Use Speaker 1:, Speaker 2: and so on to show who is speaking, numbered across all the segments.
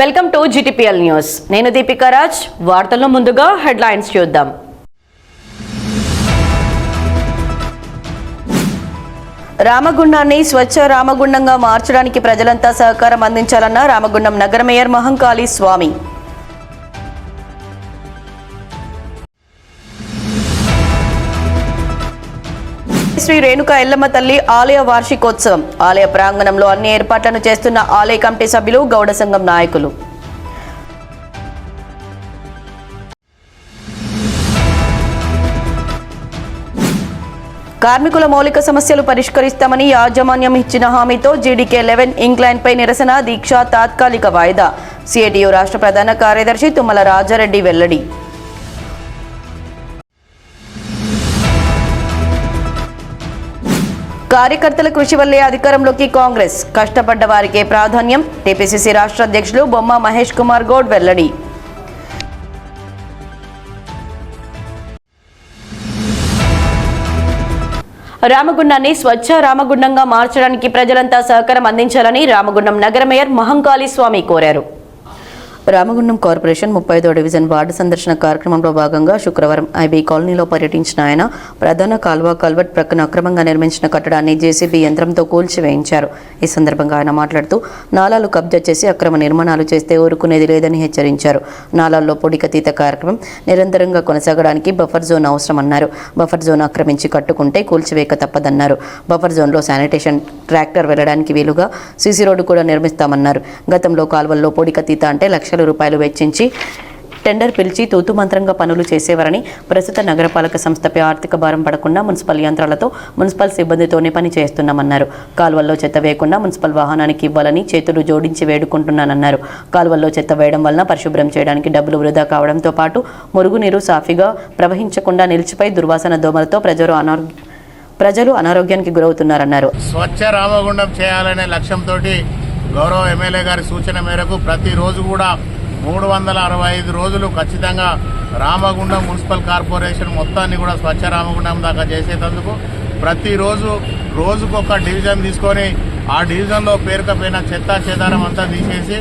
Speaker 1: Welcome to GTPL news. నేను దీపికా రాజ్. వార్తల్లో ముందుగా హెడ్లైన్స్ చూద్దాం. రామగుండాన్ని స్వచ్ఛ రామగుండంగా మార్చడానికి ప్రజలంతా సహకారం అందించాలన్న రామగుండం నగర మేయర్ మహంకాళి స్వామి. శ్రీ రేణుకా ఎల్లమ్మ తల్లి ఆలయ వార్షికోత్సవం. ఆలయ ప్రాంగణంలో అన్ని ఏర్పాట్లను చేస్తున్న ఆలయ కమిటీ సభ్యులు, గౌడ సంఘం నాయకులు. కార్మికుల మౌలిక సమస్యలు పరిష్కరిస్తామని యాజమాన్యం ఇచ్చిన హామీతో GDK11 ఇంక్లైన్ పై నిరసన దీక్ష తాత్కాలిక వాయిదా. CITU రాష్ట్ర ప్రధాన కార్యదర్శి తుమ్మల రాజారెడ్డి వెల్లడి. కార్యకర్తల కృషి వల్లే అధికారంలోకి కాంగ్రెస్, కష్టపడ్డ వారికే ప్రాధాన్యం. TPCC రాష్ట్ర అధ్యక్షులు బొమ్మ మహేష్ కుమార్ గౌడ్ వెల్లడి. రామగుండాన్ని స్వచ్ఛ రామగుండంగా మార్చడానికి ప్రజలంతా సహకారం అందించాలని రామగుండం నగర మేయర్ మహంకాళి స్వామి కోరారు. రామగుండం కార్పొరేషన్ 35వ డివిజన్ వార్డు సందర్శన కార్యక్రమంలో భాగంగా శుక్రవారం IB కాలనీలో పర్యటించిన ఆయన ప్రధాన కల్వర్ట్ ప్రక్కన అక్రమంగా నిర్మించిన కట్టడాన్ని JCB యంత్రంతో కూల్చివేయించారు. ఈ సందర్భంగా ఆయన మాట్లాడుతూ నాలాలు కబ్జా చేసి అక్రమ నిర్మాణాలు చేస్తే ఊరుకునేది లేదని హెచ్చరించారు. నాలాల్లో పొడికతీత కార్యక్రమం నిరంతరంగా కొనసాగడానికి బఫర్ జోన్ అవసరమన్నారు. బఫర్ జోన్ ఆక్రమించి కట్టుకుంటే కూల్చివేయక తప్పదన్నారు. బఫర్ జోన్లో శానిటేషన్ ట్రాక్టర్ వెళ్లడానికి వీలుగా CC రోడ్డు కూడా నిర్మిస్తామన్నారు. గతంలో కాల్వల్లో పొడికతీత అంటే లక్షల రూపాయలు వెచ్చించి టెండర్ పిలిచి తూతు మంత్రంగా పనులు చేసేవారని, ప్రస్తుత నగరపాలక సంస్థపై ఆర్థిక భారం పడకుండా మున్సిపల్ యంత్రాలతో మున్సిపల్ సిబ్బందితోనే పని చేస్తున్నామన్నారు. కాల్వల్లో చెత్త వేయకుండా మున్సిపల్ వాహనానికి ఇవ్వాలని చేతులు జోడించి వేడుకుంటున్నానన్నారు. కాల్వల్లో చెత్త వేయడం వలన పరిశుభ్రం చేయడానికి డబ్బులు వృధా కావడంతో పాటు మురుగునీరు సాఫీగా ప్రవహించకుండా నిలిచిపై దుర్వాసన దోమలతో ప్రజలు అనారోగ్యానికి గురవుతున్నారన్నారు.
Speaker 2: స్వచ్ఛ రామగుండం చేయాలనే లక్ష్యంతో గౌరవ ఎమ్మెల్యే గారి సూచన మేరకు ప్రతిరోజు కూడా 365 రోజులు ఖచ్చితంగా రామగుండం మున్సిపల్ కార్పొరేషన్ మొత్తాన్ని కూడా స్వచ్ఛ రామగుండం దాకా చేసేందుకు రోజుకొక డివిజన్ తీసుకొని ఆ డివిజన్లో పేరుకపోయిన చెత్త చెదారం అంతా తీసేసి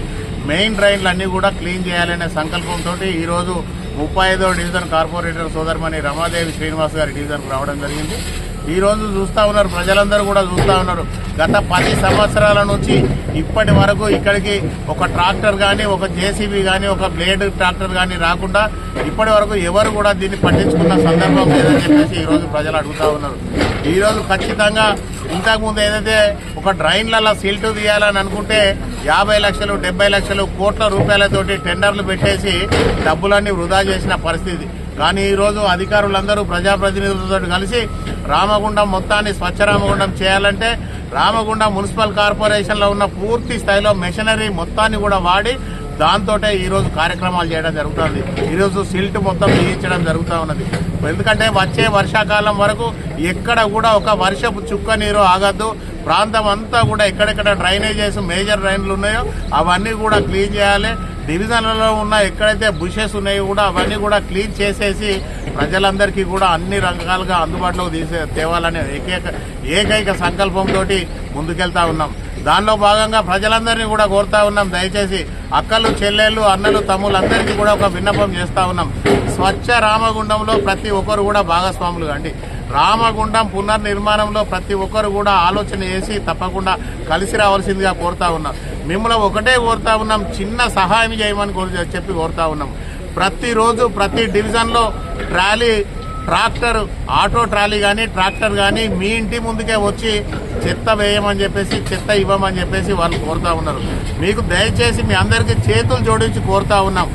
Speaker 2: మెయిన్ డ్రైన్లన్నీ కూడా క్లీన్ చేయాలనే సంకల్పంతో ఈరోజు 35వ డివిజన్ కార్పొరేటర్ సోదరిమణి రమాదేవి శ్రీనివాస్ గారి డివిజన్కు రావడం జరిగింది. ఈరోజు చూస్తూ ఉన్నారు, ప్రజలందరూ కూడా చూస్తూ ఉన్నారు. గత 10 సంవత్సరాల నుంచి ఇప్పటి వరకు ఇక్కడికి ఒక ట్రాక్టర్ కానీ, ఒక JCB కానీ, ఒక బ్లేడ్ ట్రాక్టర్ కానీ రాకుండా ఇప్పటి వరకు ఎవరు కూడా దీన్ని పట్టించుకున్న సందర్భం లేదని చెప్పేసి ఈరోజు ప్రజలు అడుగుతూ ఉన్నారు. ఈరోజు ఖచ్చితంగా ఇంతకుముందు ఏదైతే ఒక డ్రైన్లలో సిల్ట్ తీయాలని అనుకుంటే 50 లక్షలు 70 లక్షలు కోట్ల రూపాయలతోటి టెండర్లు పెట్టేసి డబ్బులన్నీ వృధా చేసిన పరిస్థితి. కానీ ఈరోజు అధికారులందరూ ప్రజాప్రతినిధులతో కలిసి రామగుండం మొత్తాన్ని స్వచ్ఛ రామగుండం చేయాలంటే రామగుండం మున్సిపల్ కార్పొరేషన్లో ఉన్న పూర్తి స్థాయిలో మెషినరీ మొత్తాన్ని కూడా వాడి దాంతో ఈరోజు కార్యక్రమాలు చేయడం జరుగుతుంది. ఈరోజు సిల్ట్ మొత్తం తీయించడం జరుగుతూ ఉన్నది. ఎందుకంటే వచ్చే వర్షాకాలం వరకు ఎక్కడ కూడా ఒక వర్షపు చుక్క నీరు ఆగద్దు. ప్రాంతం అంతా కూడా ఎక్కడెక్కడ డ్రైనేజెస్ మేజర్ డ్రైన్లు ఉన్నాయో అవన్నీ కూడా క్లీన్ చేయాలి. డివిజన్లలో ఉన్న ఎక్కడైతే బుషెస్ ఉన్నాయో కూడా అవన్నీ కూడా క్లీన్ చేసేసి ప్రజలందరికీ కూడా అన్ని రకాలుగా అందుబాటులోకి తేవాలనే ఏకైక సంకల్పంతో ముందుకెళ్తా ఉన్నాం. దానిలో భాగంగా ప్రజలందరినీ కూడా కోరుతా ఉన్నాం, దయచేసి అక్కలు చెల్లెళ్ళు అన్నలు తమ్ముళ్ళందరికీ కూడా ఒక విన్నపం చేస్తూ ఉన్నాం. స్వచ్ఛ రామగుండంలో ప్రతి ఒక్కరు కూడా భాగస్వాములు కండి. రామగుండం పునర్నిర్మాణంలో ప్రతి ఒక్కరు కూడా ఆలోచన చేసి తప్పకుండా కలిసి రావాల్సిందిగా కోరుతా ఉన్నాం. మిమ్మల్ని ఒకటే కోరుతా ఉన్నాం, చిన్న సహాయం చేయమని చెప్పి కోరుతా ఉన్నాం. ప్రతిరోజు ప్రతి డివిజన్లో ఆటో ట్రాలీ కానీ ట్రాక్టర్ కానీ మీ ఇంటి ముందుకే వచ్చి చెత్త వేయమని చెప్పేసి చెత్త ఇవ్వమని చెప్పేసి వాళ్ళు కోరుతా ఉన్నారు. మీకు దయచేసి మీ అందరికీ చేతులు జోడించి కోరుతా ఉన్నాం,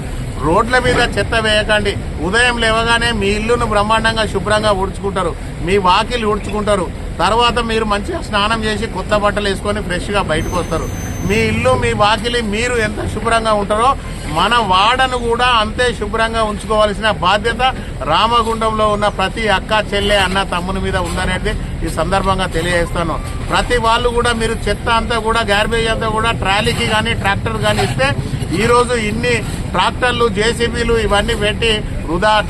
Speaker 2: రోడ్ల మీద చెత్త వేయకండి. ఉదయం లేవగానే మీ ఇల్లును బ్రహ్మాండంగా శుభ్రంగా ఊడ్చుకుంటారు, మీ వాకిలు ఊడ్చుకుంటారు. తర్వాత మీరు మంచిగా స్నానం చేసి కొత్త బట్టలు వేసుకొని ఫ్రెష్గా బయటకు వస్తారు. మీ ఇల్లు మీ వాకిలి మీరు ఎంత శుభ్రంగా ఉంటారో మన వాడను కూడా అంతే శుభ్రంగా ఉంచుకోవాల్సిన బాధ్యత రామగుండంలో ఉన్న ప్రతి అక్క చెల్లె అన్న తమ్ముని మీద ఉందనేది ఈ సందర్భంగా తెలియజేస్తాను. ప్రతి వాళ్ళు కూడా మీరు చెత్త అంతా కూడా గార్బేజ్ అంతా కూడా ట్రాలీకి కానీ ట్రాక్టర్ కానీ ఇస్తే ఈరోజు ఇన్ని ట్రాక్టర్లు JCBలు ఇవన్నీ పెట్టి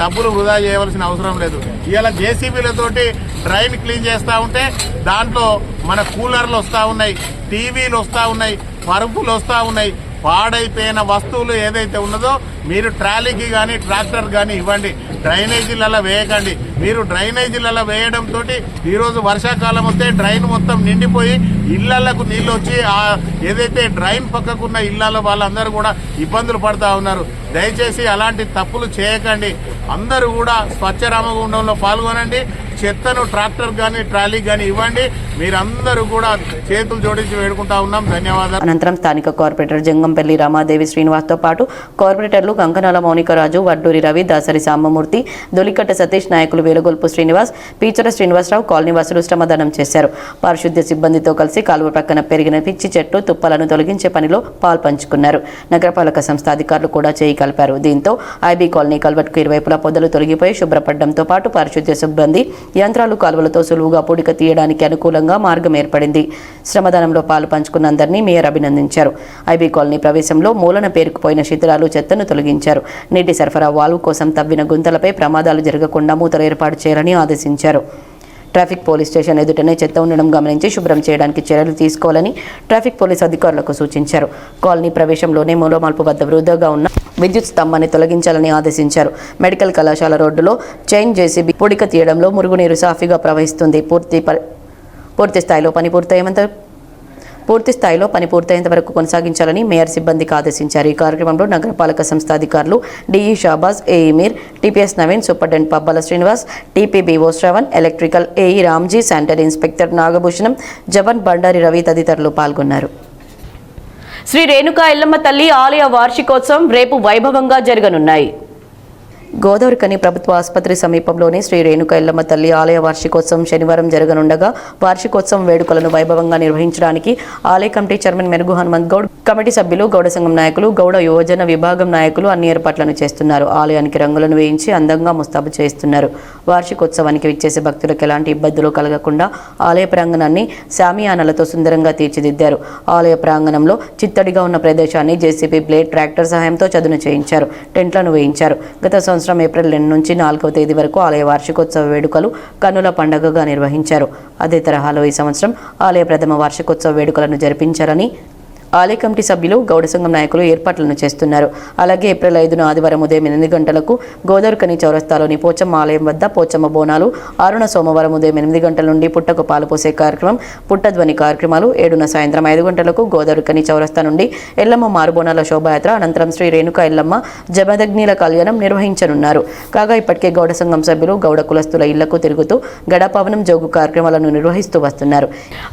Speaker 2: డబ్బులు వృధా చేయవలసిన అవసరం లేదు. ఇవాళ JCBలతోటి డ్రైన్ క్లీన్ చేస్తూ ఉంటే దాంట్లో మన కూలర్లు వస్తూ ఉన్నాయి, టీవీలు వస్తూ ఉన్నాయి, పరుపులు వస్తూ ఉన్నాయి, పాడైపోయిన వస్తువులు ఏదైతే ఉన్నదో మీరు ట్రాలీకి కానీ ట్రాక్టర్ కానీ ఇవ్వండి, డ్రైనేజీలలో వేయకండి. మీరు డ్రైనేజీలలో వేయడంతో ఈరోజు వర్షాకాలం వస్తే డ్రైన్ మొత్తం నిండిపోయి ఇళ్లకు నీళ్ళు వచ్చి ఏదైతే డ్రైన్ పక్కకున్న ఇళ్లలో వాళ్ళందరూ కూడా ఇబ్బందులు పడుతూ ఉన్నారు. దయచేసి అలాంటి తప్పులు చేయకండి. అందరూ కూడా స్వచ్ఛ రామగుండంలో పాల్గొనండి. చెత్తను ట్రాక్టర్ కానీ ట్రాలీ కానీ ఇవ్వండి. మీరందరూ కూడా చేతులు జోడించి వేడుకుంటా ఉన్నాం. ధన్యవాదాలు.
Speaker 1: అనంతరం స్థానిక కార్పొరేటర్ జంగంపల్లి రమాదేవి శ్రీనివాస్తో పాటు కార్పొరేటర్లు కంకనాల మౌనికరాజు, వడ్డూరి రవి, దాసరి సాంబమూర్తి, దొలికట్ట సతీష్, నాయకులు వేలగొల్పు శ్రీనివాస్, పీచర శ్రీనివాసరావు, కాలనీవాసులు శ్రమదానం చేశారు. పారిశుద్ధ్య సిబ్బందితో కలిసి కాలువ పక్కన పెరిగిన పిచ్చి చెట్లు, తుప్పలను తొలగించే పనిలో పాల్పంచుకున్నారు. నగరపాలక సంస్థ అధికారులు కూడా చేయి కలిపారు. దీంతో ఐబీ కాలనీ కల్వర్ట్కు ఇరువైపులా పొదలు తొలగిపోయి శుభ్రపడడంతో పాటు పారిశుద్ధ్య సిబ్బంది యంత్రాలు కాలువలతో సులువుగా పూడిక తీయడానికి అనుకూలంగా మార్గం ఏర్పడింది. శ్రమదానంలో పాలు పంచుకున్న అందరినీ మేయర్ అభినందించారు. ఐబీ కాలనీ ప్రవేశంలో మూలన పేరుకుపోయిన శిథిలాలు, చెత్తను తొలగించారు. నీటి సరఫరా వాల్వ్ కోసం తవ్విన గుంతలపై ప్రమాదాలు జరగకుండా మూతలు ఏర్పాటు చేయాలని ఆదేశించారు. ట్రాఫిక్ పోలీస్ స్టేషన్ ఎదుటనే చెత్త ఉండడం గమనించి శుభ్రం చేయడానికి చర్యలు తీసుకోవాలని ట్రాఫిక్ పోలీస్ అధికారులకు సూచించారు. కాలనీ ప్రవేశంలోనే మూలమాల్పు వద్ద వృధాగా ఉన్న విద్యుత్ స్తంభాన్ని తొలగించాలని ఆదేశించారు. మెడికల్ కళాశాల రోడ్డులో చైన్ జేసీబీ పూడిక తీయడంలో మురుగునీరు సాఫీగా ప్రవహిస్తుంది. పూర్తి స్థాయిలో పని పూర్తయ్యేంత వరకు కొనసాగించాలని మేయర్ సిబ్బందికి ఆదేశించారు. ఈ కార్యక్రమంలో నగరపాలక సంస్థ అధికారులు DE Shahbaz, AE Mir, TPS Naveen, superintendent Pabbala Srinivas, TPBO Shravan, electrical AE Ramji, sanitary inspector Nagabhushanam, Javan, Bandari Ravi తదితరులు పాల్గొన్నారు. శ్రీ రేణుకా ఎల్లమ్మ తల్లి ఆలయ వార్షికోత్సవం రేపు వైభవంగా జరగనున్నాయి. గోదావరికని ప్రభుత్వ ఆసుపత్రి సమీపంలోని శ్రీ రేణుకా ఎల్లమ్మ తల్లి ఆలయ వార్షికోత్సవం శనివారం జరగనుండగా వార్షికోత్సవం వేడుకలను వైభవంగా నిర్వహించడానికి ఆలయ కమిటీ చైర్మన్ మెరుగు హనుమంత్ గౌడ్, కమిటీ సభ్యులు, గౌడ సంఘం నాయకులు, గౌడ యువజన విభాగం నాయకులు అన్ని ఏర్పాట్లను చేస్తున్నారు. ఆలయానికి రంగులను వేయించి అందంగా ముస్తాబు చేస్తున్నారు. వార్షికోత్సవానికి విచ్చేసే భక్తులకు ఎలాంటి ఇబ్బందులు కలగకుండా ఆలయ ప్రాంగణాన్ని శామియానాలతో సుందరంగా తీర్చిదిద్దారు. ఆలయ ప్రాంగణంలో చిత్తడిగా ఉన్న ప్రదేశాన్ని జేసీబీ బ్లేడ్ ట్రాక్టర్ సహాయంతో చదును చేయించారు. టెంట్లను వేయించారు. గత సంవత్సరం ఏప్రిల్ 2 నుంచి 4వ తేదీ వరకు ఆలయ వార్షికోత్సవ వేడుకలు కన్నుల పండుగగా నిర్వహించారు. అదే తరహాలో ఈ సంవత్సరం ఆలయ ప్రథమ వార్షికోత్సవ వేడుకలను జరిపించారని ఆలయ కమిటీ సభ్యులు, గౌడ సంఘం నాయకులు ఏర్పాట్లను చేస్తున్నారు. అలాగే ఏప్రిల్ 5న ఆదివారం ఉదయం 8 గంటలకు గోదావరికని చౌరస్తాలోని పోచమ్మ ఆలయం వద్ద పోచమ్మ బోనాలు, 6న సోమవారం ఉదయం 8 గంటల నుండి పుట్టకు పాలు పోసే కార్యక్రమం, పుట్టధ్వని కార్యక్రమాలు, 7న సాయంత్రం 5 గంటలకు గోదావరికని చౌరస్తా నుండి ఎల్లమ్మ మారుబోనాల శోభాయాత్ర, అనంతరం శ్రీ రేణుకా ఎల్లమ్మ జమదగ్నిల కళ్యాణం నిర్వహించనున్నారు. కాగా ఇప్పటికే గౌడ సంఘం సభ్యులు గౌడ కులస్తుల ఇళ్లకు తిరుగుతూ గడాపవనం, జోగు కార్యక్రమాలను నిర్వహిస్తూ వస్తున్నారు.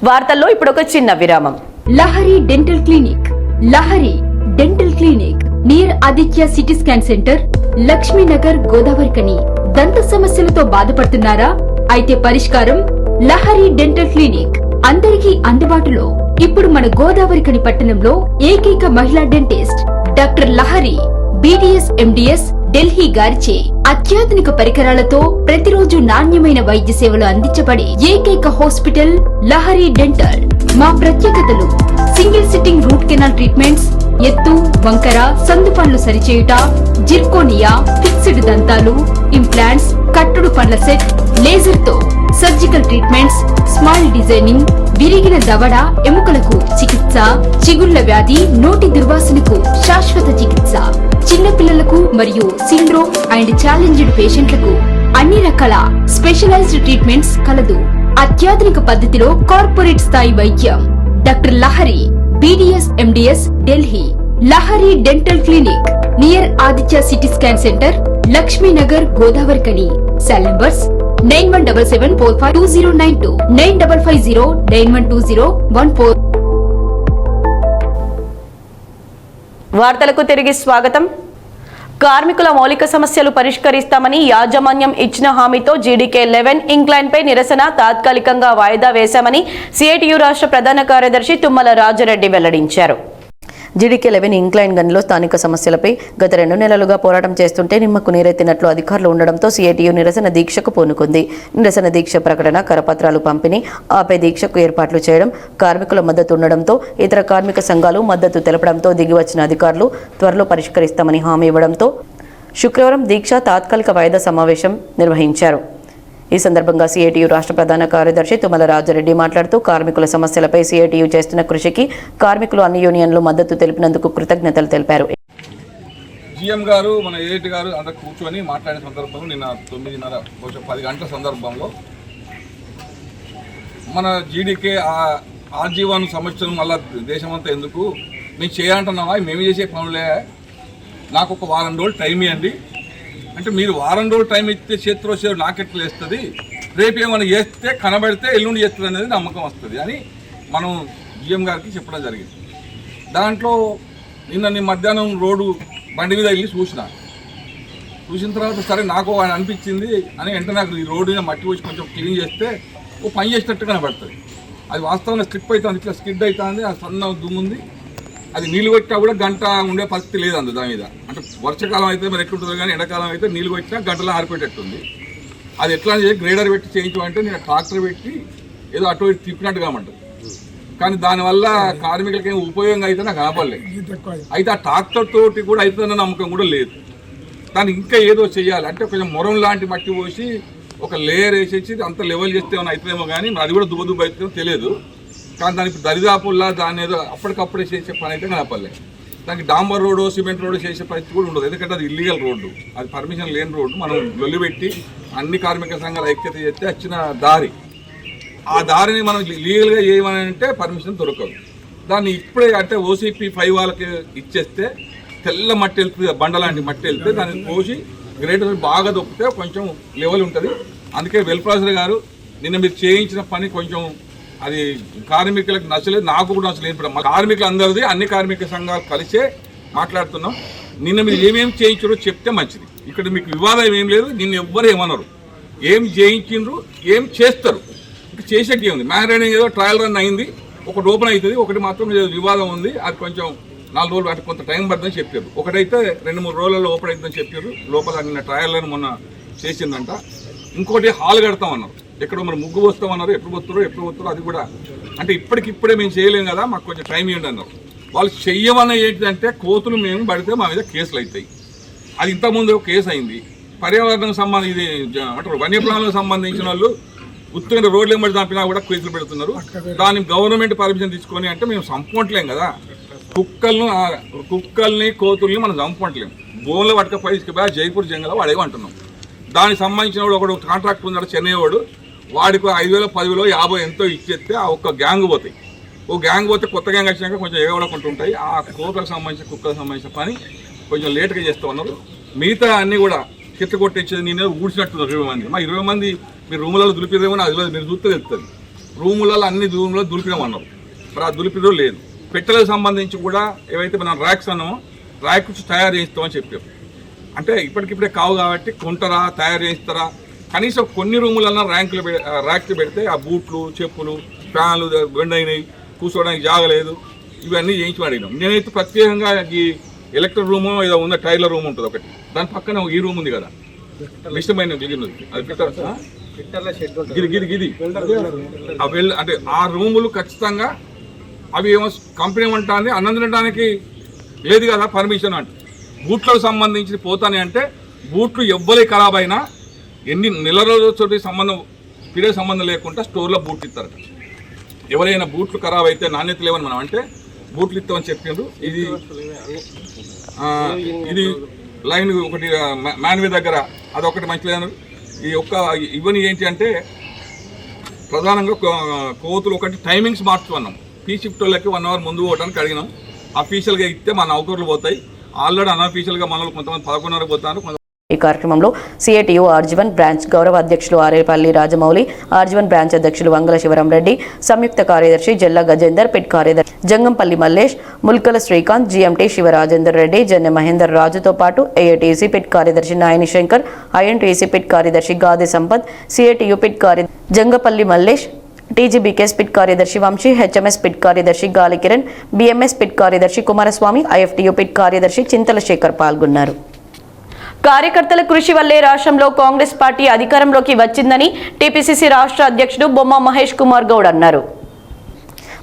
Speaker 1: వార్తల్లో ఇప్పుడు ఒక చిన్న విరామం.
Speaker 3: Lahari dental clinic. Lahari dental clinic near Aditya CT scan centre, Lakshmi Nagar, Godavarikhani. దంత సమస్యలతో బాధపడుతున్నారా? అయితే పరిష్కారం లహరి డెంటల్ క్లినిక్. అందరికీ అందుబాటులో. ఇప్పుడు మన గోదావరికని పట్టణంలో ఏకైక మహిళా dentist doctor Lahari BDS MDS Delhi గారిచే అత్యాధునిక పరికరాలతో ప్రతిరోజు నాణ్యమైన వైద్య సేవలు అందించబడే ఏకైక హాస్పిటల్ లహరి డెంటల్. మా ప్రత్యేకతలు: single sitting root canal treatments, ఎత్తు, వంకర, సందుపండ్లు సరిచేయుట, జిర్కోనియా, ఫిక్స్డ్ దంతాలు, ఇంప్లాంట్స్, కట్టుడు పండ్ల సెట్, లేజర్ తో సర్జికల్ ట్రీట్మెంట్స్, స్మైల్ డిజైనింగ్, విరిగిన దవడ ఎముకలకు చికిత్స, చిగుళ్ల వ్యాధి, నోటి దుర్వాసనకు శాశ్వత చికిత్స, చిన్న పిల్లలకు మరియు సిండ్రోమ్ అండ్ ఛాలెంజ్డ్ పేషెంట్లకు అన్ని రకాల స్పెషలైజ్డ్ ట్రీట్మెంట్స్ కలదు. అత్యాధునిక పద్ధతిలో కార్పొరేట్ స్థాయి వైద్యం. Doctor Lahari BDS MDS Delhi. Lahari dental clinic near Aditya CT scan centre, Lakshmi Nagar, Godavarikhani. Cell numbers 9177452092, 9550912014.
Speaker 1: వార్తలకు తిరిగి స్వాగతం. కార్మికుల మౌలిక సమస్యలు పరిష్కరిస్తామని యాజమాన్యం ఇచ్చిన హామీతో GDK11 ఇంక్లైన్ పై నిరసన తాత్కాలికంగా వాయిదా వేశామని CITU రాష్ట్ర ప్రధాన కార్యదర్శి తుమ్మల రాజరెడ్డి వెల్లడించారు. GDK11 ఇంక్లైన్ గనిలో స్థానిక సమస్యలపై గత 2 నెలలుగా పోరాటం చేస్తుంటే నిమ్మకు నీరెత్తినట్లు అధికారులు ఉండడంతో CITU నిరసన దీక్షకు పూనుకుంది. నిరసన దీక్ష ప్రకటన, కరపత్రాలు పంపిణీ, ఆపై దీక్షకు ఏర్పాట్లు చేయడం, కార్మికుల మద్దతు ఉండడంతో ఇతర కార్మిక సంఘాలు మద్దతు తెలపడంతో దిగివచ్చిన అధికారులు త్వరలో పరిష్కరిస్తామని హామీ ఇవ్వడంతో శుక్రవారం దీక్ష తాత్కాలిక వాయిదా సమావేశం నిర్వహించారు. ఈ సందర్భంగా సిఐటియు రాష్ట్ర ప్రధాన కార్యదర్శి తుమ్మల రాజారెడ్డి మాట్లాడుతూ కార్మికుల సమస్యలపై సిఐటియు చేస్తున్న కృషికి కార్మికులు అన్ని యూనియన్లు మద్దతు తెలిపినందుకు కృతజ్ఞతలు తెలిపారు.
Speaker 4: జీఎం గారు మన ఏఐటి గారు అందరు కూర్చొని మాట్లాడిన సందర్భంలో నిన్న 9:30 కొంచెం 10 గంటల సందర్భంలో మన జీడీకే ఆజీవన్ సంవత్సరం మళ్ళా దేశమంతా ఎందుకు మేము చేయాలంటున్నావా, మేము చేసే పనులే, నాకు ఒక వారం రోజులు టైం ఇవ్వండి అంటే మీరు వారం రోజులు టైం ఇస్తే చేతిలో చేరు నాకెట్లు వేస్తుంది, రేపు ఏమైనా చేస్తే కనబడితే ఎల్లుండి చేస్తుంది అనేది నమ్మకం వస్తుంది అని మనం జీఎం గారికి చెప్పడం జరిగింది. దాంట్లో నిన్న మధ్యాహ్నం రోడ్డు బండి మీద వెళ్ళి చూసిన తర్వాత సరే నాకు అనిపించింది అని వెంటనే నాకు ఈ రోడ్డు మీద మట్టి వచ్చి కొంచెం క్లీన్ చేస్తే ఓ పని చేసినట్టు కనబడుతుంది. అది వాస్తవంగా స్లిప్ అవుతుంది, ఇట్లా స్కిడ్ అవుతుంది, ఆ సన్న దుమ్ము ఉంది, అది నీళ్ళు కొట్టినా కూడా గంట ఉండే పరిస్థితి లేదు అందు దాని మీద. అంటే వర్షాకాలం అయితే మరి ఎట్లుంటుందో కానీ ఎండాకాలం అయితే నీళ్ళు కొట్టినా గంటలో ఆరిపోయేటట్టుంది. అది ఎట్లా గ్రేడర్ పెట్టి చేయించమంటే నేను ట్రాక్టర్ పెట్టి ఏదో అటు ఇటు తిప్పినట్టు కామంటారు. కానీ దానివల్ల కార్మికులకి ఏం ఉపయోగం అయితే నాకు కనపడలేదు. అయితే ఆ ట్రాక్టర్ తోటి కూడా అవుతుందన్న నమ్మకం కూడా లేదు. దాన్ని ఇంకా ఏదో చేయాలి అంటే కొంచెం మొరం లాంటి మట్టి పోసి ఒక లేయర్ వేసేసి అంత లెవెల్ చేస్తే ఏమైనా అవుతుందేమో కానీ అది కూడా దుబ్బ అవుతుందో తెలియదు. కానీ దానికి దరిదాపుల్లా దాన్ని ఏదో అప్పటికప్పుడే చేసే పని అయితే కనపడలేదు. దానికి డాంబర్ రోడ్డు సిమెంట్ రోడ్డు చేసే పరిస్థితి కూడా ఉండదు, ఎందుకంటే అది ఇల్లీగల్ రోడ్డు, అది పర్మిషన్ లేని రోడ్డు. మనం వెల్లుబెట్టి అన్ని కార్మిక సంఘాలు ఐక్యత చేస్తే వచ్చిన దారి, ఆ దారిని మనం లీగల్గా చేయమని అంటే పర్మిషన్ దొరకదు. దాన్ని ఇప్పుడే అంటే ఓసీపీ 5 వాళ్ళకి ఇచ్చేస్తే తెల్ల మట్టి వెళ్తుంది, బండలాంటి మట్టి వెళ్తే దాన్ని పోసి గ్రేటర్ బాగా దొక్కితే కొంచెం లెవెల్ ఉంటుంది. అందుకే వెల్ప్రాసర్ గారు నిన్న మీరు చేయించిన పని కొంచెం అది కార్మికులకు నచ్చలేదు, నాకు కూడా నచ్చలేదు. మా కార్మికులు అందరిది అన్ని కార్మిక సంఘాలు కలిసే మాట్లాడుతున్నాం. నిన్న మీరు ఏమేమి చేయించారో చెప్తే మంచిది. ఇక్కడ మీకు వివాదం ఏం లేదు, నిన్ను ఎవ్వరు ఏమన్నారు, ఏం చేయించిండ్రు ఏం చేస్తారు, ఇంకా చేసేటి ఉంది. మ్యారేజ్ ఏదో ట్రయల్ రన్ అయింది, ఒకటి ఓపెన్ అవుతుంది, ఒకటి మాత్రం వివాదం ఉంది, అది కొంచెం 4 రోజులు వాటికి కొంత టైం పడుతుందని చెప్పారు. ఒకటైతే 2-3 రోజులలో ఓపెన్ అవుతుందని చెప్పారు, లోపల నిన్న ట్రయల్ రన్ మొన్న చేసిందంట. ఇంకోటి హాల్ కడతామన్నారు, ఎక్కడో మరి ముగ్గు వస్తామన్నారు, ఎప్పుడు పోతారో అది కూడా అంటే ఇప్పటికిప్పుడే మేము చేయలేము కదా, మాకు కొంచెం టైం ఇవ్వండి అన్నారు. వాళ్ళు చెయ్యమని ఏంటంటే కోతులు మేము పడితే మా మీద కేసులు అవుతాయి. అది ఇంతకుముందు కేసు అయింది. పర్యావరణం సంబంధించి అంటే వన్యప్రాణులకు సంబంధించిన వాళ్ళు ఉత్తర రోడ్లు ఎంబడి చంపినా కూడా కేసులు పెడుతున్నారు. దాన్ని గవర్నమెంట్ పర్మిషన్ తీసుకొని అంటే మేము చంపుకోవట్లేం కదా, కుక్కల్ని కోతుల్ని మనం చంపుకోవట్లేము. బోన్లో పట్టుకపోయి తీసుకుపోయి జైపూర్ జంగలో వాడేవి అంటున్నాం. దానికి సంబంధించిన వాడు ఒకడు కాంట్రాక్ట్ ఉన్నాడు చెన్నై వాడు, వాడికి 5,000 10,000 50 ఎంతో ఇచ్చేస్తే ఆ ఒక్క గ్యాంగ్ పోతాయి. ఓ గ్యాంగ్ పోతే కొత్త గ్యాంగ్ వచ్చినాక కొంచెం ఎగవడకుండా ఉంటాయి. ఆ కోతలకు సంబంధించిన కుక్కలకు సంబంధించిన పని కొంచెం లేట్గా చేస్తూ ఉన్నారు. మిగతా అన్నీ కూడా చెట్టు కొట్టించేది నేను ఊడ్చినట్టున్నారు 20 మంది. మా 20 మంది మీరు రూములలో దులిపిదేమో అది మీరు చూస్తే తెలుస్తుంది. రూములలో అన్ని రూములలో దులిపినామన్నారు, మరి ఆ దులిపిదో లేదు. పెట్టెలకు సంబంధించి కూడా ఏవైతే మనం ర్యాక్స్ అన్నామో ర్యాక్స్ తయారు చేస్తామని చెప్పారు. అంటే ఇప్పటికిప్పుడే కావు కాబట్టి కొంటారా తయారు చేస్తారా, కనీసం కొన్ని రూములన్నా ర్యాక్లు పెడితే ఆ బూట్లు చెప్పులు ఫ్యాన్లు బెండ్ అయినాయి, కూర్చోవడానికి జాగలేదు, ఇవన్నీ చేయించి అడిగినాం. నేనైతే ప్రత్యేకంగా ఈ ఎలక్ట్రిక్ రూము ఏదో ఉన్న టైలర్ రూమ్ ఉంటుంది ఒకటి, దాని పక్కన ఈ రూమ్ ఉంది కదా ఇష్టమైన గిరిగినది అది గిది అంటే ఆ రూములు ఖచ్చితంగా అవి ఏమో కంపెనీ ఉంటుంది అన్నం తినడానికి లేదు కదా పర్మిషన్ అంటే. బూట్లకు సంబంధించి పోతానే అంటే బూట్లు ఎవ్వరి ఖరాబ్ అయినా ఎన్ని నెల రోజులతో పీరియడ్ సంబంధం లేకుండా స్టోర్లో బూట్లు ఇస్తారు. ఎవరైనా బూట్లు ఖరాబ్ అయితే నాణ్యత లేవని మనం అంటే బూట్లు ఇస్తామని చెప్పిండ్రు. ఇది లైన్ ఒకటి మాన్వే దగ్గర అదొకటి మంచిది. ఈ ఇవన్నీ ఏంటి అంటే ప్రధానంగా కోతులు ఒకటి టైమింగ్స్ మార్చుకున్నాం. పీ షిఫ్ట్ వాళ్ళకి 1 అవర్ ముందు పోవడానికి అడిగినాం. అఫీషియల్గా ఇస్తే మా నౌకర్లు పోతాయి, ఆల్రెడీ అన్అఫీషియల్గా మన కొంతమంది 11:30 పోతారు.
Speaker 1: ఈ కార్యక్రమంలో సిఐటియు ఆర్జీవన్ బ్రాంచ్ గౌరవ అధ్యక్షులు ఆరేపల్లి రాజమౌళి, ఆర్జీవన్ బ్రాంచ్ అధ్యక్షులు వంగల శివరామరెడ్డి, సంయుక్త కార్యదర్శి జల్లా గజేందర్, పిట్ కార్యదర్శి జంగంపల్లి మల్లేష్, ముల్కల శ్రీకాంత్, జీఎంటీ శివరాజేందర్ రెడ్డి, జన్నె మహేందర్ రాజుతో పాటు ఏఐటీసీ పిట్ కార్యదర్శి నాయని శంకర్, ఐఎన్టీసీ పిట్ కార్యదర్శి గాది సంపత్, సిఐటియు పిట్ కార్యదర్శి జంగపల్లి మల్లేష్, టీజీబీకేఎస్ పిట్ కార్యదర్శి వంశీ, హెచ్ఎంఎస్ పిట్ కార్యదర్శి గాలి కిరణ్, బిఎంఎస్ పిట్ కార్యదర్శి కుమారస్వామి, ఐఎఫ్టియు పిట్ కార్యదర్శి చింతల శేఖర్ పాల్గొన్నారు. కార్యకర్తల కృషి వల్లే రాష్ట్రంలో కాంగ్రెస్ పార్టీ అధికారంలోకి వచ్చిందని టీపీసీసీ రాష్ట్ర అధ్యక్షుడు బొమ్మ మహేష్ కుమార్ గౌడ్ అన్నారు.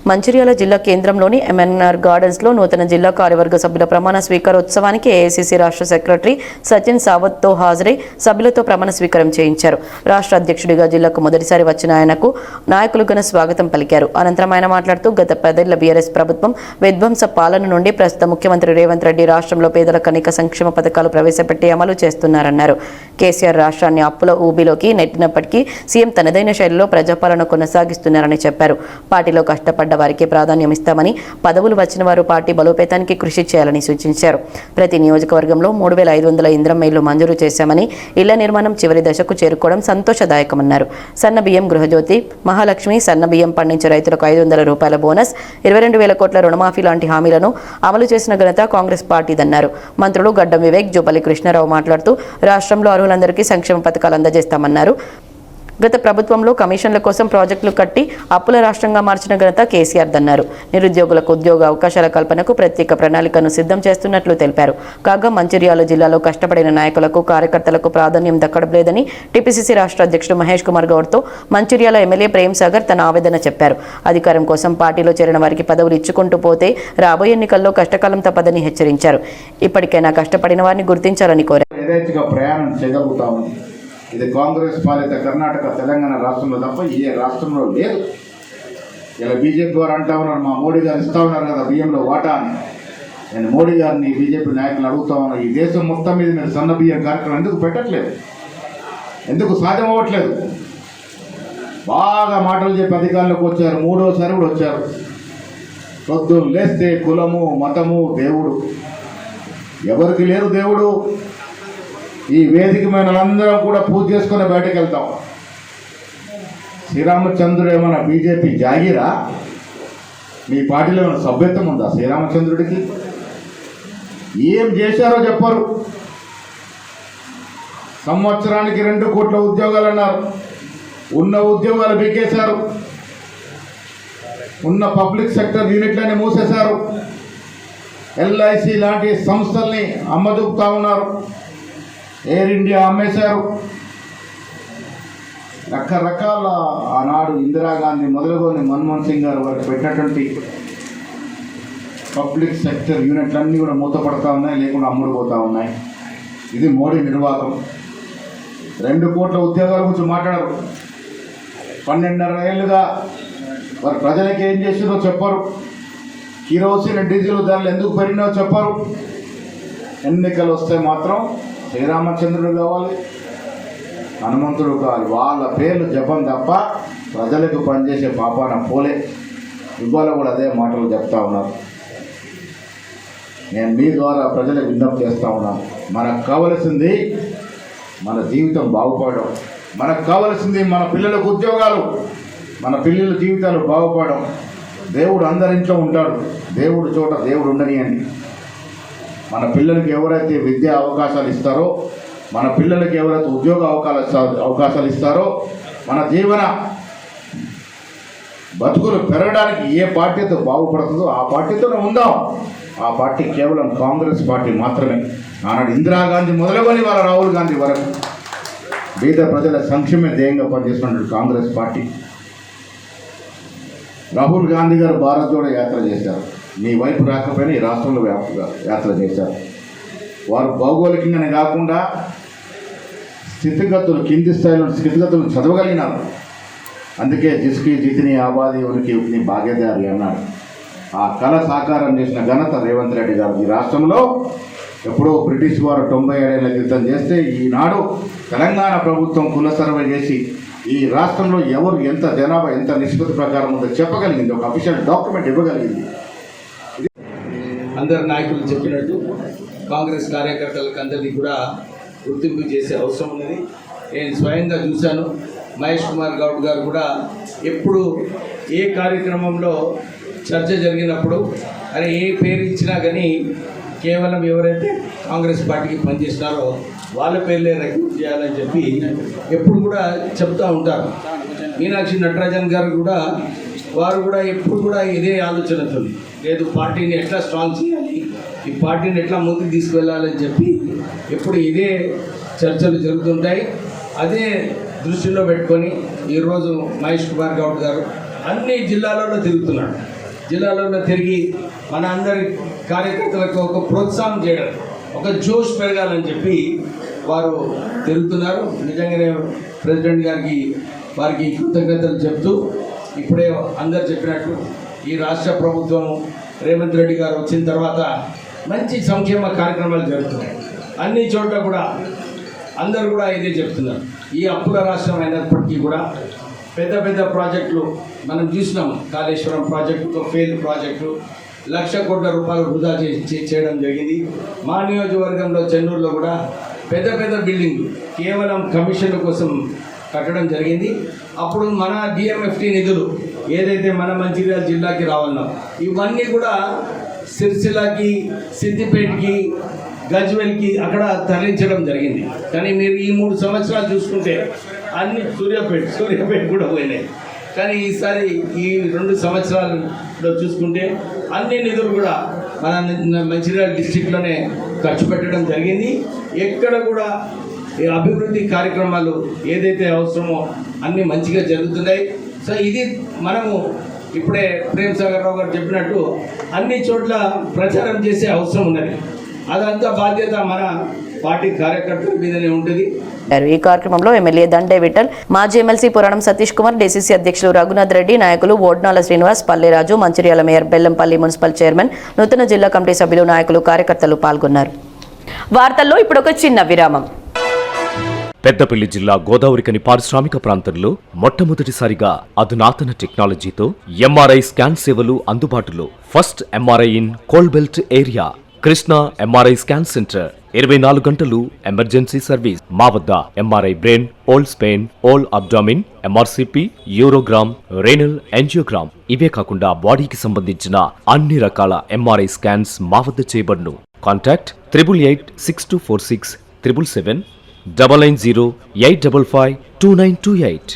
Speaker 1: మంచిర్యాల జిల్లా కేంద్రంలోని ఎంఎన్ఆర్ గార్డెన్స్లో నూతన జిల్లా కార్యవర్గ సభ్యుల ప్రమాణ స్వీకారోత్సవానికి ఏఐసీసీ రాష్ట్ర సెక్రటరీ సచిన్ సావత్తో హాజరై సభ్యులతో ప్రమాణ స్వీకారం చేయించారు. రాష్ట్ర అధ్యక్షుడిగా జిల్లాకు మొదటిసారి వచ్చిన ఆయనకు నాయకులు ఘన స్వాగతం పలికారు. అనంతరం ఆయన మాట్లాడుతూ గత 10 ఏళ్ల బీఆర్ఎస్ ప్రభుత్వం విధ్వంస పాలన నుండి ప్రస్తుత ముఖ్యమంత్రి రేవంత్ రెడ్డి రాష్ట్రంలో పేదలకు అనేక సంక్షేమ పథకాలు ప్రవేశపెట్టి అమలు చేస్తున్నారన్నారు. కేసీఆర్ రాష్ట్రాన్ని అప్పుల ఊబిలోకి నెట్టినప్పటికీ సీఎం తనదైన శైలిలో ప్రజాపాలన కొనసాగిస్తున్నారని చెప్పారు. పార్టీలో కష్టపడ్డ వారికి ప్రాధాన్యం ఇస్తామని, పదవులు వచ్చిన వారు పార్టీ బలోపేతానికి కృషి చేయాలని సూచించారు. ప్రతి నియోజకవర్గంలో 3,500 ఇంద్రమ్మ ఇళ్లు మంజూరు చేశామని, ఇళ్ల నిర్మాణం చివరి దశకు చేరుకోవడం సంతోషదాయకమన్నారు. సన్న బియ్యం, గృహజ్యోతి, మహాలక్ష్మి, సన్న బియ్యం పండించే రైతులకు 500 రూపాయల బోనస్, 22,000 కోట్ల రుణమాఫీ లాంటి హామీలను అమలు చేసిన ఘనత కాంగ్రెస్ పార్టీదన్నారు. మంత్రులు గడ్డం వివేక్, జూపల్లి కృష్ణారావు మాట్లాడుతూ రాష్ట్రంలో అర్హులందరికీ సంక్షేమ పథకాలు అందజేస్తామన్నారు. గత ప్రభుత్వంలో కమిషన్ల కోసం ప్రాజెక్టులు కట్టి అప్పుల రాష్ట్రంగా మార్చిన ఘనత కేసీఆర్ దన్నారు. నిరుద్యోగులకు ఉద్యోగ అవకాశాల కల్పనకు ప్రత్యేక ప్రణాళికను సిద్ధం చేస్తున్నట్లు తెలిపారు. కాగా మంచిర్యాల జిల్లాలో కష్టపడిన నాయకులకు, కార్యకర్తలకు ప్రాధాన్యం దక్కడం లేదని టీపీసీసీ రాష్ట్ర అధ్యక్షుడు మహేష్ కుమార్ గౌడ్తో మంచిర్యాల ఎమ్మెల్యే ప్రేమ్ సాగర్ తన ఆవేదన చెప్పారు. అధికారం కోసం పార్టీలో చేరిన వారికి పదవులు ఇచ్చుకుంటూ పోతే రాబోయే ఎన్నికల్లో కష్టకాలం తప్పదని హెచ్చరించారు. ఇప్పటికైనా కష్టపడిన వారిని గుర్తించాలని కోరారు.
Speaker 5: ఇది కాంగ్రెస్ పాలిత కర్ణాటక, తెలంగాణ రాష్ట్రంలో తప్ప ఏ రాష్ట్రంలో లేదు. ఇలా బీజేపీ వారు అంటా ఉన్నారు, మా మోడీ గారు ఇస్తా ఉన్నారు కదా బియ్యంలో వాటా అని. నేను మోడీ గారిని, బీజేపీ నాయకులు అడుగుతా ఉన్నాను, ఈ దేశం మొత్తం మీద మీరు సన్న బియ్యం కార్యక్రమం ఎందుకు పెట్టట్లేదు? ఎందుకు సాధ్యం అవ్వట్లేదు? బాగా మాటలు చెప్పి అధికారంలోకి వచ్చారు, 3వసారి కూడా వచ్చారు. పొద్దున్న లేస్తే కులము, మతము, దేవుడు ఎవరికి లేరు. దేవుడు ఈ వేదిక అందరం కూడా పూజ చేసుకుని బయటకు వెళ్తాం. శ్రీరామచంద్రుడు ఏమైనా బీజేపీ జాగీరా? మీ పార్టీలో ఏమైనా సభ్యత్వం ఉందా శ్రీరామచంద్రుడికి? ఏం చేశారో చెప్పరు. సంవత్సరానికి 2 కోట్ల ఉద్యోగాలు అన్నారు. ఉన్న ఉద్యోగాలు బీకేశారు. ఉన్న పబ్లిక్ సెక్టర్ యూనిట్లని మూసేశారు. ఎల్ఐసి లాంటి సంస్థల్ని అమ్మదూపుతా ఉన్నారు. ఎయిర్ ఇండియా అమ్మేశారు. రకరకాల ఆనాడు ఇందిరాగాంధీ మొదలుకొని మన్మోహన్ సింగ్ గారు వరకు పెట్టినటువంటి పబ్లిక్ సెక్టర్ యూనిట్లన్నీ కూడా మూతపడతా ఉన్నాయి, లేకుండా అమ్ముడుపోతూ ఉన్నాయి. ఇది మోడీ నిర్వాహకం. 2 కోట్ల ఉద్యోగాల గురించి మాట్లాడరు. 12.5 ఏళ్ళుగా వారు ప్రజలకు ఏం చేసిందో చెప్పరు. కిరోసిన్, డీజిల్ ధరలు ఎందుకు పెరిగినాయో చెప్పరు. ఎన్నికలు వస్తే మాత్రం శ్రీరామచంద్రుడు కావాలి, హనుమంతుడు కావాలి, వాళ్ళ పేర్లు జపం తప్ప ప్రజలకు పనిచేసే పాపాన పోలే. ఇవాళ కూడా అదే మాటలు చెప్తా ఉన్నారు. నేను మీ ద్వారా ప్రజలకు విజ్ఞప్తి చేస్తూ ఉన్నాను. మనకు కావలసింది మన జీవితం బాగుపడడం. మనకు కావలసింది మన పిల్లలకు ఉద్యోగాలు, మన పిల్లల జీవితాలు బాగుపడడం. దేవుడు అందరింట్లో ఉంటాడు. దేవుడు చోట దేవుడు ఉండనియండి. మన పిల్లలకి ఎవరైతే విద్యా అవకాశాలు ఇస్తారో, మన పిల్లలకి ఎవరైతే ఉద్యోగ అవకాశాలు ఇస్తారో, మన జీవన బతుకులు పెరగడానికి ఏ పార్టీతో బాగుపడుతుందో ఆ పార్టీతోనే ఉందాం. ఆ పార్టీ కేవలం కాంగ్రెస్ పార్టీ మాత్రమే. ఆనాడు ఇందిరాగాంధీ మొదలుకొని వాళ్ళ రాహుల్ గాంధీ వరకు బీద ప్రజల సంక్షేమ ధ్యేయంగా పనిచేస్తున్నటువంటి కాంగ్రెస్ పార్టీ. రాహుల్ గాంధీ గారు భారత్ జోడో యాత్ర చేశారు. మీ వైపు రాకపోయినా ఈ రాష్ట్రంలో యాత్ర చేశారు. వారు భౌగోళికంగానే కాకుండా స్థితిగతులు, కింది స్థాయిలో స్థితిగతులు చదవగలిగినారు. అందుకే జిస్కి జితిని ఆబాది ఉనికి ఉక్ని భాగ్యదారి అన్నాడు. ఆ కళ సాకారం చేసిన ఘనత రేవంత్ రెడ్డి గారు. ఈ రాష్ట్రంలో ఎప్పుడో బ్రిటిష్ వారు 97 ఏళ్ల క్రితం చేస్తే, ఈనాడు తెలంగాణ ప్రభుత్వం కుల సర్వే చేసి ఈ రాష్ట్రంలో ఎవరు ఎంత జనాభా, ఎంత నిష్పత్తి ప్రకారం ఉందో చెప్పగలిగింది. ఒక అఫీషియల్ డాక్యుమెంట్ ఇవ్వగలిగింది.
Speaker 6: అందరు నాయకులు చెప్పినట్టు కాంగ్రెస్ కార్యకర్తలకు అందరినీ కూడా గుర్తింపు చేసే అవసరం ఉన్నది. నేను స్వయంగా చూశాను. మహేష్ కుమార్ గౌడ్ గారు కూడా ఎప్పుడు ఏ కార్యక్రమంలో చర్చ జరిగినప్పుడు అరే ఏ పేరు ఇచ్చినా కానీ కేవలం ఎవరైతే కాంగ్రెస్ పార్టీకి పనిచేస్తున్నారో వాళ్ళ పేర్లే రిక్రూట్ చేయాలని చెప్పి ఎప్పుడు కూడా చెప్తూ ఉంటారు. మీనాక్షి నటరాజన్ గారు కూడా వారు కూడా ఎప్పుడు కూడా ఇదే ఆలోచనతో లేదు పార్టీని ఎట్లా స్ట్రాంగ్ చేయాలి, ఈ పార్టీని ఎట్లా ముందుకు తీసుకువెళ్ళాలని చెప్పి ఎప్పుడు ఇదే చర్చలు జరుగుతుంటాయి. అదే దృష్టిలో పెట్టుకొని ఈరోజు మహేష్ కుమార్ గౌడ్ గారు అన్ని జిల్లాలలో తిరుగుతున్నాడు. జిల్లాలో తిరిగి మన అందరి కార్యకర్తలకు ఒక ప్రోత్సాహం చేయడం, ఒక జోష్ పెరగాలని చెప్పి వారు తిరుగుతున్నారు. నిజంగానే ప్రెసిడెంట్ గారికి వారికి కృతజ్ఞతలు చెప్తూ, ఇప్పుడే అందరు చెప్పినట్లు ఈ రాష్ట్ర ప్రభుత్వం రేవంత్ రెడ్డి గారు వచ్చిన తర్వాత మంచి సంక్షేమ కార్యక్రమాలు జరుగుతున్నాయి. అన్ని చోట్ల కూడా అందరూ కూడా ఇదే చెప్తున్నారు. ఈ అప్పుల రాష్ట్రం అయినప్పటికీ కూడా పెద్ద పెద్ద ప్రాజెక్టులు మనం చూసినాము. కాళేశ్వరం ప్రాజెక్టు ఒక ఫెయిల్ ప్రాజెక్టు, 1,00,000 కోట్ల రూపాయలు వృధా చేయడం జరిగింది. మా నియోజకవర్గంలో చెన్నూరులో కూడా పెద్ద పెద్ద బిల్డింగ్లు కేవలం కమిషన్ల కోసం కట్టడం జరిగింది. అప్పుడు మన డిఎంఎఫ్టీ నిధులు ఏదైతే మన మంచిర్యాల జిల్లాకి రావాలన్నా ఇవన్నీ కూడా సిరిసిల్లకి, సిద్దిపేటకి, గజ్వెల్కి అక్కడ తరలించడం జరిగింది. కానీ మీరు ఈ 3 సంవత్సరాలు చూసుకుంటే అన్ని సూర్యాపేట కూడా పోయినాయి. కానీ ఈసారి ఈ 2 సంవత్సరాలలో చూసుకుంటే అన్ని నిధులు కూడా మన మంచిర్యాల డిస్టిక్లోనే ఖర్చు పెట్టడం జరిగింది. ఎక్కడ కూడా ఈ అభివృద్ధి కార్యక్రమాలు ఏదైతే అవసరమో అన్నీ మంచిగా జరుగుతున్నాయి. సో ఇది మనము ఇప్పుడే ప్రేమ్ సాగర్ రావు గారు చెప్పినట్టు అన్ని చోట్ల ప్రచారం చేసే అవసరం ఉన్నది. అదంతా బాధ్యత మన పార్టీ కార్యకర్తల మీదనే ఉంటుంది.
Speaker 1: ఈ కార్యక్రమంలో ఎమ్మెల్యే దండే విఠల్, మాజీ ఎమ్మెల్సీ పురాణం సతీష్ కుమార్, డీసీసీ అధ్యక్షులు రఘునాథ్ రెడ్డి, నాయకులు Odnala Srinivas, Palleraju, Mancherial mayor Bellampalli municipal chairman, నూతన జిల్లా కమిటీ సభ్యులు, నాయకులు, కార్యకర్తలు పాల్గొన్నారు. వార్తల్లో ఇప్పుడు ఒక చిన్న విరామం.
Speaker 7: పెద్దపల్లి జిల్లా గోదావరికని పారిశ్రామిక ప్రాంతంలో మొట్టమొదటిసారిగా అధునాతన టెక్నాలజీతో ఎంఆర్ఐ స్కాన్ సేవలు అందుబాటులో. First MRI in coal belt area. Krishna MRI scan centre 24 గంటలు ఎమర్జెన్సీ సర్వీస్. మా వద్ద MRI brain, whole spine, whole abdomen, MRCP, urogram, renal angiogram, ఇవే కాకుండా బాడీకి సంబంధించిన అన్ని రకాల ఎంఆర్ఐ స్కాన్స్ మా వద్ద చేయబడును. Contact 888646 777 990-855-2928.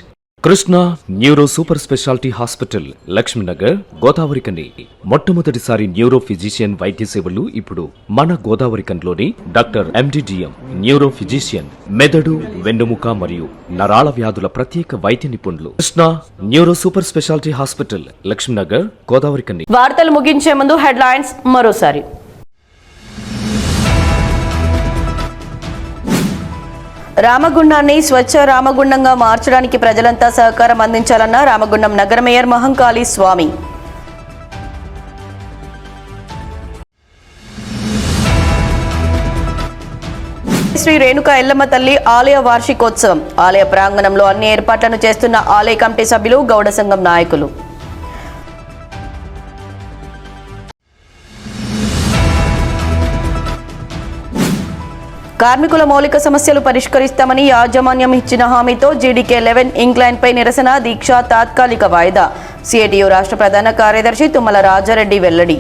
Speaker 7: Krishna neuro super speciality hospital, Lakshmi Nagar, Godavarikhani. మొట్టమొదటిసారి న్యూరో ఫిజిషియన్ వైద్య సేవలు ఇప్పుడు మన గోదావరికన్లోని డాక్టర్ ఎండిడిఎం న్యూరో ఫిజిషియన్, మెదడు, వెన్నుముక మరియు నరాల వ్యాధుల ప్రత్యేక వైద్య నిపుణులు. Krishna neuro super speciality hospital, Lakshmi Nagar, Godavarikhani.
Speaker 1: వార్తలు ముగించే ముందు హెడ్లైన్స్ మరోసారి. రామగుండాన్ని స్వచ్ఛ రామగుండంగా మార్చడానికి ప్రజలంతా సహకారం అందించాలన్న రామగుండం నగర మేయర్ మహంకాళి స్వామి. శ్రీ రేణుకా ఎల్లమ్మ తల్లి ఆలయ వార్షికోత్సవం. ఆలయ ప్రాంగణంలో అన్ని ఏర్పాట్లను చేస్తున్న ఆలయ కమిటీ సభ్యులు, గౌడ సంఘం నాయకులు. కార్మికుల మౌలిక సమస్యలు పరిష్కరిస్తామని యాజమాన్యం ఇచ్చిన హామీతో జీడీకే 11 ఇంక్లైన్ పై నిరసన దీక్ష తాత్కాలిక వాయిదా. సిఐటియు రాష్ట్ర ప్రధాన కార్యదర్శి తుమ్మల రాజారెడ్డి వెల్లడి.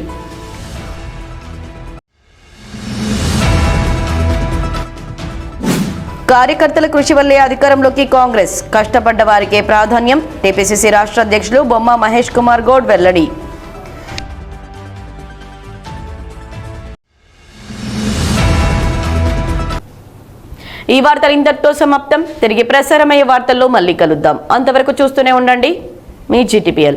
Speaker 1: కార్యకర్తల కృషి వల్లే అధికారంలోకి కాంగ్రెస్, కష్టపడ్డ వారికే ప్రాధాన్యం. టీపీసీసీ రాష్ట్ర అధ్యక్షులు బొమ్మ మహేష్ కుమార్ గౌడ్ వెల్లడి. ఈ వార్తలు ఇంతటితో సమాప్తం. తిరిగి ప్రసారమయ్యే వార్తల్లో మళ్ళీ కలుద్దాం. అంతవరకు చూస్తూనే ఉండండి మీ జీటీపీఎల్.